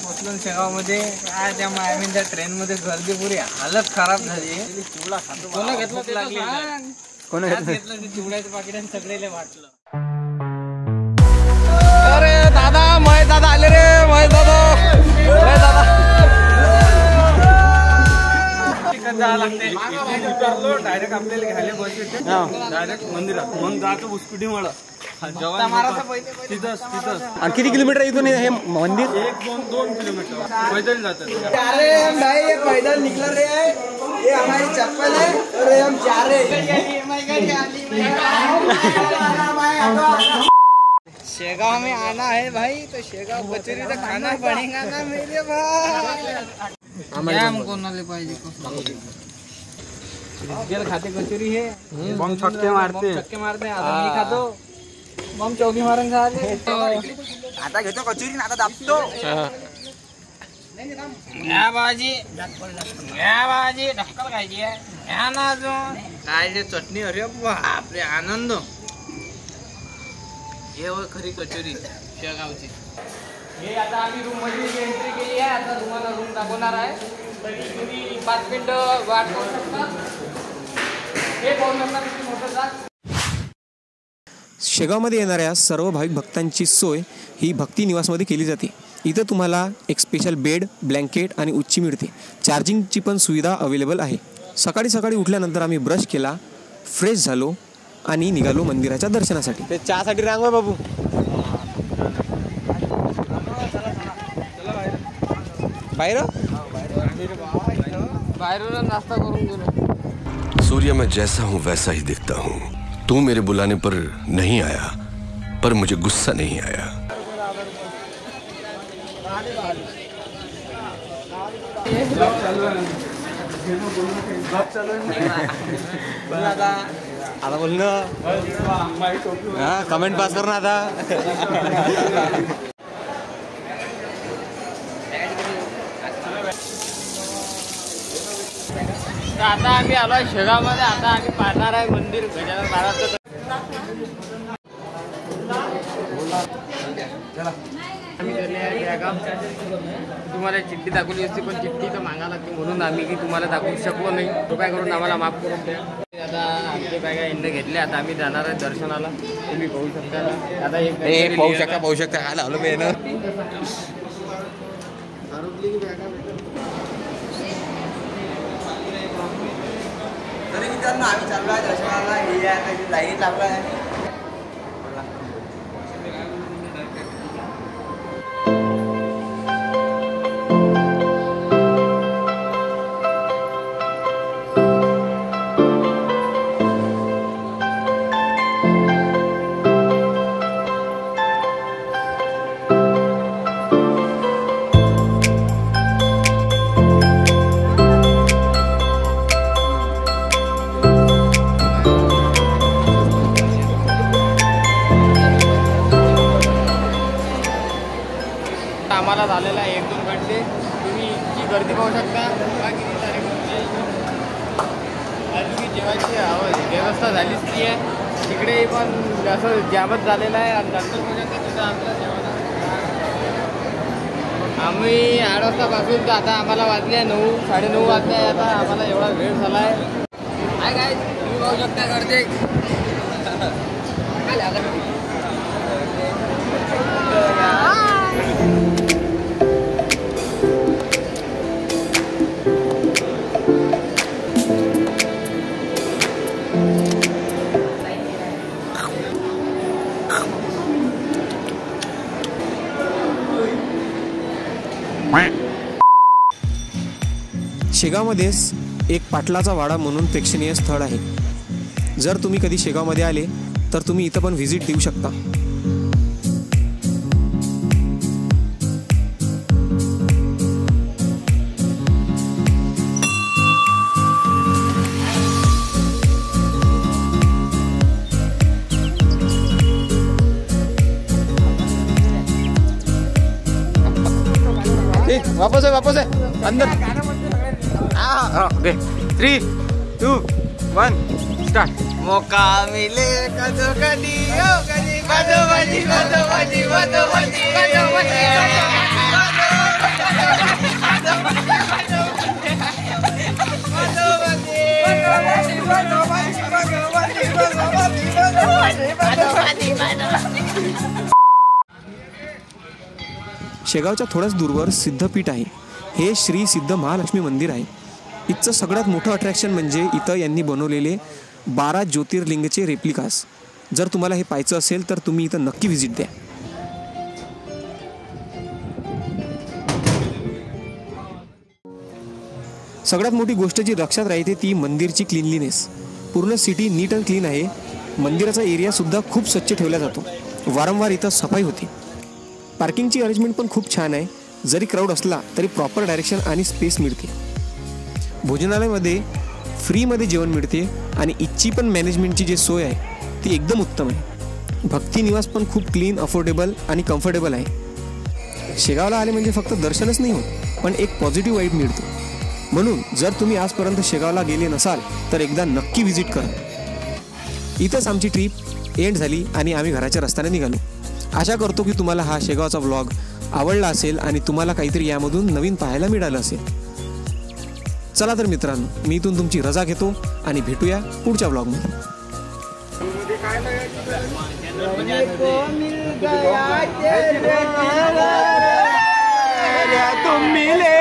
पोचलो शेगावमध्ये. काय त्या मायामीच्या ट्रेन मध्ये गर्दी पुरी हालत खराब झाली. चिवडा खातो. कोण घेतलं ते लागली. कोण घेतलं ते चिवड्याचं पाकिट आणि सगळेले वाटलं. अरे दादा महेश दादा आले रे. महेश दादा डायरेक्ट आपल्याला घ्यायला बस डायरेक्ट मंदिरात मग जातो बुसकुटी मला. आणि किती किलोमीटर इथून हे मंदिर? 1-2 किलोमीटर पैदल जातात. अरे भाई ये पैदल निकल रहे हैं. ये हमारी चप्पल है और हम जा रहे हैं. शेगाव में आना है भाई तो शेगाव कचोरी तो खाना पड़ेगा ना मेरे भाई. हमको नाले पाहिजे खाते कचोरी हे बम छक्के मारते. आता मी खातो बम चौकी मारून झाले. आता घेतो कचोरी आता दाबतो. घ्या भाजी ढक्कल खायची घ्या ना अजून. काय जे चटणी. अरे बापरे आनंद. हे खरी कचोरी शेगावची. हे आता आम्ही रूम मध्ये एंट्री केली आहे. आता तुम्हाला रूम दाखवणार आहे. तरी तुम्ही 5 मिनिटं वाट करू शकता. हे पाहू शकता किती मोठं जात. शेगावमध्ये येणाऱ्या सर्व भाविक भक्तांची सोय ही भक्ती निवासमध्ये केली जाते. इथं तुम्हाला एक स्पेशल बेड, ब्लँकेट आणि उच्ची मिळते. चार्जिंगची पण सुविधा अवेलेबल आहे. सकाळी उठल्यानंतर आम्ही ब्रश केला, फ्रेश झालो आणि निघालो मंदिराच्या दर्शनासाठी. ते चहासाठी रांग आहे बाबू. बाहेरून नाश्ता करून गेलो. सूर्य मैं जैसा हूँ वैसा ही दिखता हूँ. तू मेरे बुलाने पर नहीं आया पर मुझे गुस्सा नहीं आया. आता बोल ना. कमेंट पास कर ना आता. आता आम्ही आलोय शेगावमध्ये. आता आम्ही पाहणार आहे मंदिर गजानन महाराजचं. तुम्हाला चिठ्ठी दाखवली असती पण चिठ्ठी तर मागा लागते म्हणून आम्ही की तुम्हाला दाखवू शकलो नाही. कृपया करून आम्हाला माफ करून द्या. आता आमचे काय इंडे घेतले. आता आम्ही जाणार आहे दर्शनाला. तुम्ही पाहू शकता. आता एक पाहू शकता काय लावलं मी ना. तरी मित्रांनो आम्ही चाललो आहे दर्शनाला. हे आहे लाईन लागला आहे. आम्हाला झालेला आहे 1-2 घंटे. तुम्ही इतकी गर्दी पाहू शकता. किती तारीख अजून जेवायची व्यवस्था झालीच नाही आहे. तिकडे पण असं जामच झालेलं आहे. आणि नंतर म्हणजे तिथं आमचं जेवण. आम्ही 8 वाजतापासून तर आता आम्हाला वाजले 9, 9:30 वाजले. आता आम्हाला एवढा वेळ झाला आहे. काय तुम्ही पाहू शकता गर्दी. शेगावमध्येच एक पाटलाचा वाडा म्हणून प्रेक्षणीय स्थळ आहे. जर तुम्ही कधी शेगावमध्ये आले तर तुम्ही इथं पण व्हिजिट देऊ शकता. वापस है अंदर. Okay 3, 2, 1 start. मौका मिले कदो कदी ओ कदी बदो बदी बदो बदी बदो बदी बदो बदी. शेगावच्या थोड्याच दूरवर सिद्धपीठ आहे. हे श्री सिद्ध महालक्ष्मी मंदिर आहे. इथचं सगळ्यात मोठं अट्रॅक्शन म्हणजे इथं यांनी बनवलेले 12 ज्योतिर्लिंगचे रेप्लिकास. जर तुम्हाला हे पाहायचं असेल तर तुम्ही इथं नक्की व्हिजिट द्या. सगळ्यात मोठी गोष्ट जी लक्षात राहते ती मंदिरची क्लीनलीनेस. पूर्ण सिटी नीट अँड क्लीन आहे. मंदिराचा एरियासुद्धा खूप स्वच्छ ठेवला जातो. वारंवार इथं सफाई होते. पार्किंगची अरेंजमेंट पण खूप छान आहे. जरी क्राऊड असला तरी प्रॉपर डायरेक्शन आणि स्पेस मिळते. भोजनालयामध्ये फ्रीमध्ये जेवण मिळते आणि इथची पण मॅनेजमेंटची जी सोय आहे ती एकदम उत्तम आहे. भक्ती निवास पण खूप क्लीन, अफोर्डेबल आणि कम्फर्टेबल आहे. शेगावला आले म्हणजे फक्त दर्शनच नाही होत, पण एक पॉझिटिव्ह वाईब मिळतो. म्हणून जर तुम्ही आजपर्यंत शेगावला गेले नसाल तर एकदा नक्की व्हिजिट करा. इथंच आमची ट्रिप एंड झाली आणि आम्ही घराच्या रस्त्याने निघालो. आशा करतो की तुम्हाला हा शेगावचा व्लॉग आवडला असेल आणि तुम्हाला काहीतरी यामधून नवीन पाहायला मिळालं असेल. चला तर मित्रांनो, मी इथून तुमची रजा घेतो आणि भेटूया पुढच्या व्लॉगमध्ये. तुम मिले